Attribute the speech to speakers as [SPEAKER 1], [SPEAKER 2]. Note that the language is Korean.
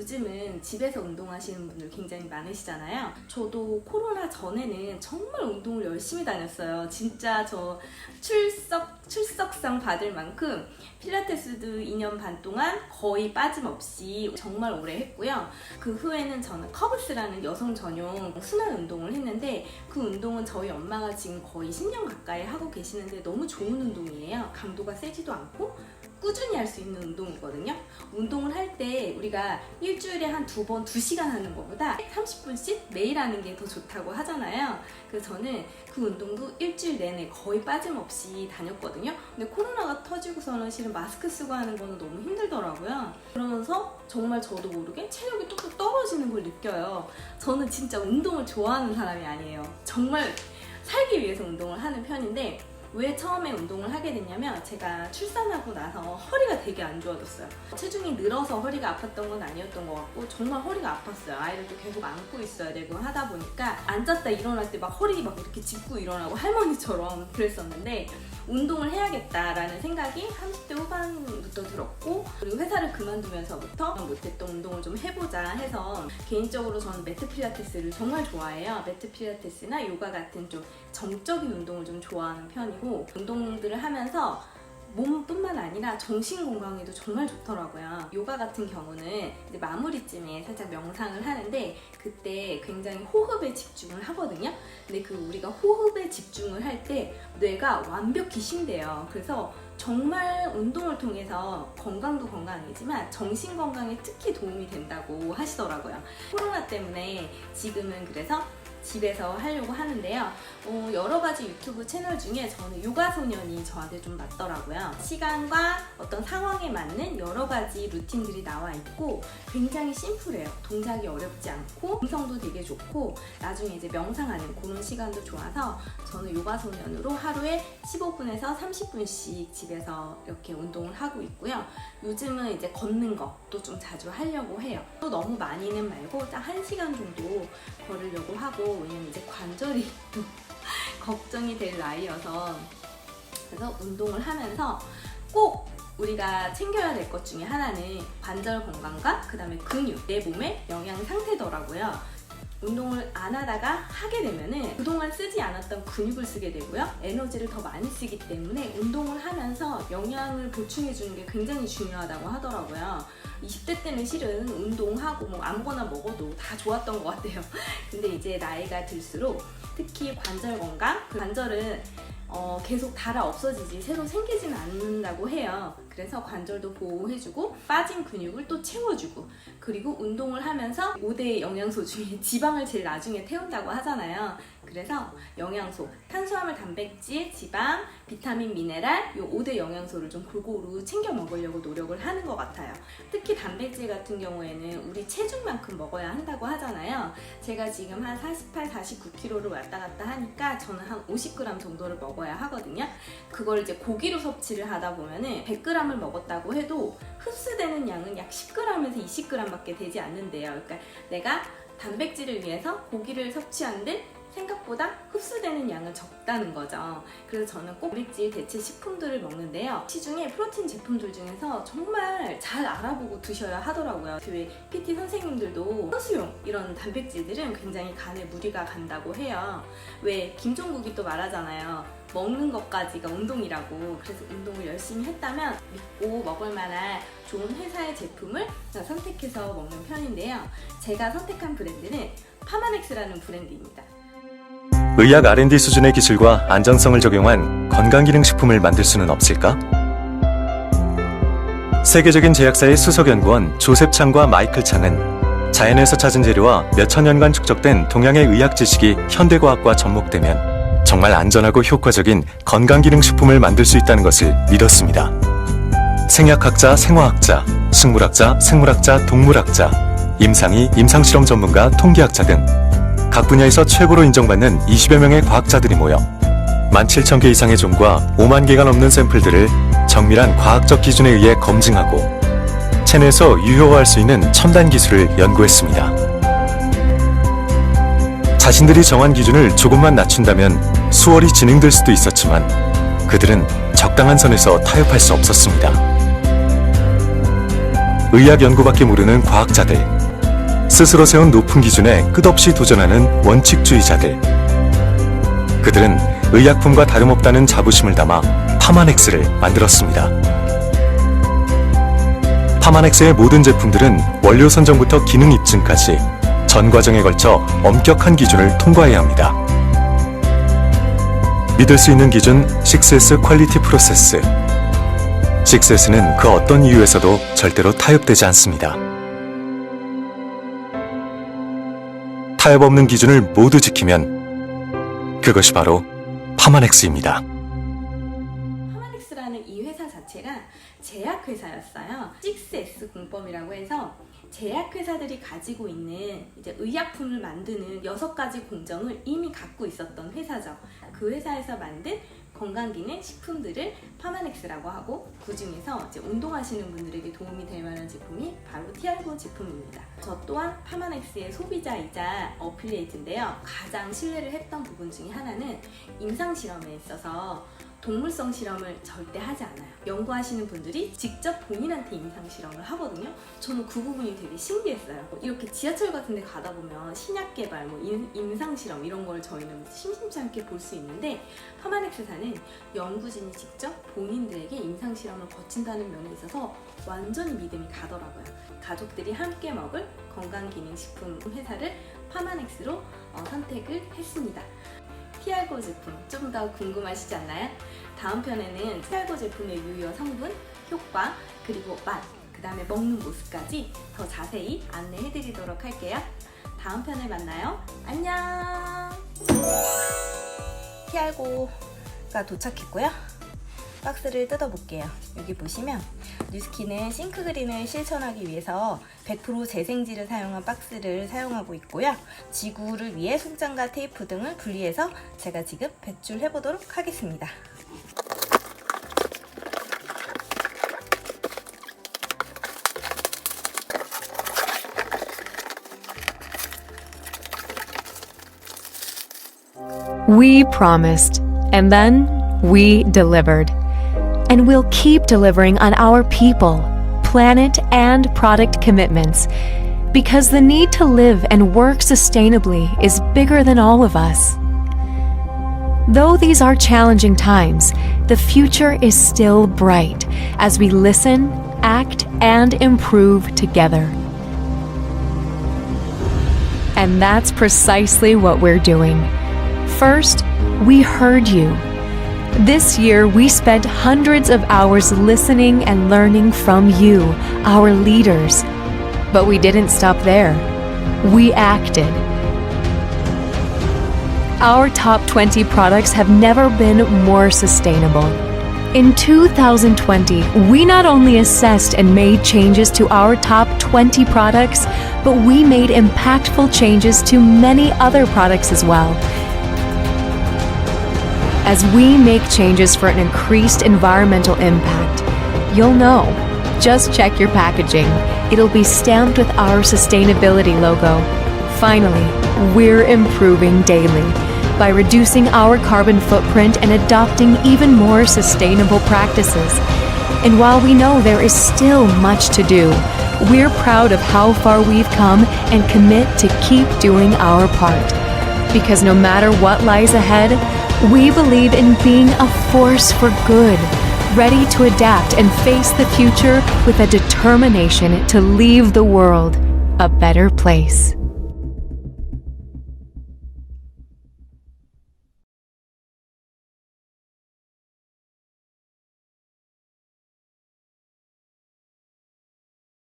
[SPEAKER 1] 요즘은 집에서 운동하시는 분들 굉장히 많으시잖아요. 저도 코로나 전에는 정말 운동을 열심히 다녔어요. 진짜 저 출석상 받을 만큼 필라테스도 2년 반 동안 거의 빠짐없이 정말 오래 했고요. 그 후에는 저는 커브스라는 여성 전용 순환 운동을 했는데, 그 운동은 저희 엄마가 지금 거의 10년 가까이 하고 계시는데 너무 좋은 운동이에요. 강도가 세지도 않고 꾸준히 할 수 있는 운동이거든요. 운동을 할 때 우리가 일주일에 한 2번 2시간 하는 것보다 30분씩 매일 하는 게 더 좋다고 하잖아요. 그래서 저는 그 운동도 일주일 내내 거의 빠짐없이 다녔거든요. 근데 코로나가 터지고서는 실은 마스크 쓰고 하는 거는 너무 힘들더라고요. 그러면서 정말 저도 모르게 체력이 뚝뚝 떨어지는 걸 느껴요. 저는 진짜 운동을 좋아하는 사람이 아니에요. 정말 살기 위해서 운동을 하는 편인데, 왜 처음에 운동을 하게 됐냐면, 제가 출산하고 나서 허리가 되게 안 좋아졌어요. 체중이 늘어서 허리가 아팠던 건 아니었던 것 같고 정말 허리가 아팠어요. 아이를 또 계속 안고 있어야 되고 하다 보니까 앉았다 일어날 때 막 허리 막 이렇게 짚고 일어나고 할머니처럼 그랬었는데, 운동을 해야겠다라는 생각이 30대 후반부터 들었고, 그리고 회사를 그만두면서부터 못했던 운동을 좀 해보자 해서, 개인적으로 저는 매트 필라테스를 정말 좋아해요. 매트 필라테스나 요가 같은 좀 정적인 운동을 좀 좋아하는 편이고, 운동들을 하면서 몸뿐만 아니라 정신 건강에도 정말 좋더라고요. 요가 같은 경우는 이제 마무리쯤에 살짝 명상을 하는데, 그때 굉장히 호흡에 집중을 하거든요. 근데 그 우리가 호흡에 집중을 할 때 뇌가 완벽히 쉰대요. 그래서 정말 운동을 통해서 건강도 건강이지만 정신 건강에 특히 도움이 된다고 하시더라고요. 코로나 때문에 지금은 그래서 집에서 하려고 하는데요. 여러 가지 유튜브 채널 중에 저는 요가소년이 저한테 좀 맞더라고요. 시간과 어떤 상황에 맞는 여러 가지 루틴들이 나와 있고 굉장히 심플해요. 동작이 어렵지 않고 음성도 되게 좋고, 나중에 이제 명상하는 그런 시간도 좋아서 저는 요가소년으로 하루에 15분에서 30분씩 집에서 이렇게 운동을 하고 있고요. 요즘은 이제 걷는 것도 좀 자주 하려고 해요. 또 너무 많이는 말고 딱 1시간 정도 걸으려고 하고, 왜냐면 이제 관절이 걱정이 될 나이여서. 그래서 운동을 하면서 꼭 우리가 챙겨야 될 것 중에 하나는 관절 건강과 그 다음에 근육, 내 몸의 영양 상태더라고요. 운동을 안 하다가 하게 되면은 그동안 쓰지 않았던 근육을 쓰게 되고요. 에너지를 더 많이 쓰기 때문에 운동을 하면서 영양을 보충해 주는 게 굉장히 중요하다고 하더라고요. 20대 때는 실은 운동하고 뭐 아무거나 먹어도 다 좋았던 것 같아요. 근데 이제 나이가 들수록 특히 관절 건강, 그 관절은 계속 닳아 없어지지 새로 생기지는 않는다고 해요. 그래서 관절도 보호해주고 빠진 근육을 또 채워주고, 그리고 운동을 하면서 5대 영양소 중에 지방을 제일 나중에 태운다고 하잖아요. 그래서 영양소, 탄수화물, 단백질, 지방, 비타민, 미네랄, 이 5대 영양소를 좀 골고루 챙겨 먹으려고 노력을 하는 것 같아요. 특히 단백질 같은 경우에는 우리 체중만큼 먹어야 한다고 하잖아요. 제가 지금 한 48, 49kg를 왔다 갔다 하니까 저는 한 50g 정도를 먹어야 하거든요. 그걸 이제 고기로 섭취를 하다 보면은 100g을 먹었다고 해도 흡수되는 양은 약 10g에서 20g밖에 되지 않는데요. 그러니까 내가 단백질을 위해서 고기를 섭취하는데 생각보다 흡수되는 양은 적다는 거죠. 그래서 저는 꼭 단백질 대체 식품들을 먹는데요. 시중에 프로틴 제품들 중에서 정말 잘 알아보고 드셔야 하더라고요. 그 PT 선생님들도 선수용 이런 단백질들은 굉장히 간에 무리가 간다고 해요. 왜 김종국이 또 말하잖아요. 먹는 것까지가 운동이라고. 그래서 운동을 열심히 했다면 믿고 먹을 만한 좋은 회사의 제품을 선택해서 먹는 편인데요. 제가 선택한 브랜드는 파마넥스라는 브랜드입니다.
[SPEAKER 2] 의학 R&D 수준의 기술과 안전성을 적용한 건강기능식품을 만들 수는 없을까? 세계적인 제약사의 수석연구원 조셉 창과 마이클 창은 자연에서 찾은 재료와 몇천 년간 축적된 동양의 의학 지식이 현대과학과 접목되면 정말 안전하고 효과적인 건강기능식품을 만들 수 있다는 것을 믿었습니다. 생약학자, 생화학자, 식물학자, 생물학자, 동물학자, 임상의, 임상실험 전문가, 통계학자 등 각 분야에서 최고로 인정받는 20여 명의 과학자들이 모여 17,000개 이상의 종과 5만 개가 넘는 샘플들을 정밀한 과학적 기준에 의해 검증하고 체내에서 유효화할 수 있는 첨단 기술을 연구했습니다. 자신들이 정한 기준을 조금만 낮춘다면 수월히 진행될 수도 있었지만 그들은 적당한 선에서 타협할 수 없었습니다. 의학 연구밖에 모르는 과학자들, 스스로 세운 높은 기준에 끝없이 도전하는 원칙주의자들. 그들은 의약품과 다름없다는 자부심을 담아 파마넥스를 만들었습니다. 파마넥스의 모든 제품들은 원료 선정부터 기능 입증까지 전 과정에 걸쳐 엄격한 기준을 통과해야 합니다. 믿을 수 있는 기준 6S 퀄리티 프로세스. 6S는 그 어떤 이유에서도 절대로 타협되지 않습니다. 타협 없는 기준을 모두 지키면 그것이 바로 파마넥스입니다.
[SPEAKER 1] 파마넥스라는 이 회사 자체가 제약회사였어요. 6S 공법이라고 해서 제약회사들이 가지고 있는 이제 의약품을 만드는 6가지 공정을 이미 갖고 있었던 회사죠. 그 회사에서 만든 건강기능 식품들을 파마넥스라고 하고, 그 중에서 이제 운동하시는 분들에게 도움이 될 만한 제품이 바로 티알고 제품입니다. 저 또한 파마넥스의 소비자이자 어필리에이트인데요. 가장 신뢰를 했던 부분 중에 하나는 임상실험에 있어서 동물성 실험을 절대 하지 않아요. 연구하시는 분들이 직접 본인한테 임상실험을 하거든요. 저는 그 부분이 되게 신기했어요. 이렇게 지하철 같은 데 가다 보면 신약 개발, 임상실험 이런 걸 저희는 심심치 않게 볼 수 있는데, 파마넥스사는 연구진이 직접 본인들에게 임상실험을 거친다는 면에 있어서 완전히 믿음이 가더라고요. 가족들이 함께 먹을 건강기능식품 회사를 파마넥스로 선택을 했습니다. 티알고 제품 좀 더 궁금하시지 않나요? 다음 편에는 티알고 제품의 유효 성분, 효과, 그리고 맛, 그 다음에 먹는 모습까지 더 자세히 안내해드리도록 할게요. 다음 편에 만나요. 안녕! 티알고가 도착했고요. 박스를 뜯어볼게요. 여기 보시면 뉴스킨은 싱크그린을 실천하기 위해서 100% 재생지를 사용한 박스를 사용하고 있고요. 지구를 위해 손장과 테이프 등을 분리해서 제가 지금 배출해 보도록 하겠습니다.
[SPEAKER 3] We promised, and then we delivered. And we'll keep delivering on our people, planet, and product commitments, because the need to live and work sustainably is bigger than all of us. Though these are challenging times, the future is still bright as we listen, act, and improve together. And that's precisely what we're doing. First, we heard you. This year, we spent hundreds of hours listening and learning from you, our leaders. But we didn't stop there. We acted. Our top 20 products have never been more sustainable. In 2020, we not only assessed and made changes to our top 20 products, but we made impactful changes to many other products as well. As we make changes for an increased environmental impact, you'll know. Just check your packaging. It'll be stamped with our sustainability logo. Finally, we're improving daily by reducing our carbon footprint and adopting even more sustainable practices. And while we know there is still much to do, we're proud of how far we've come and commit to keep doing our part. Because no matter what lies ahead, we believe in being a force for good, ready to adapt and face the future with a determination to leave the world a better place.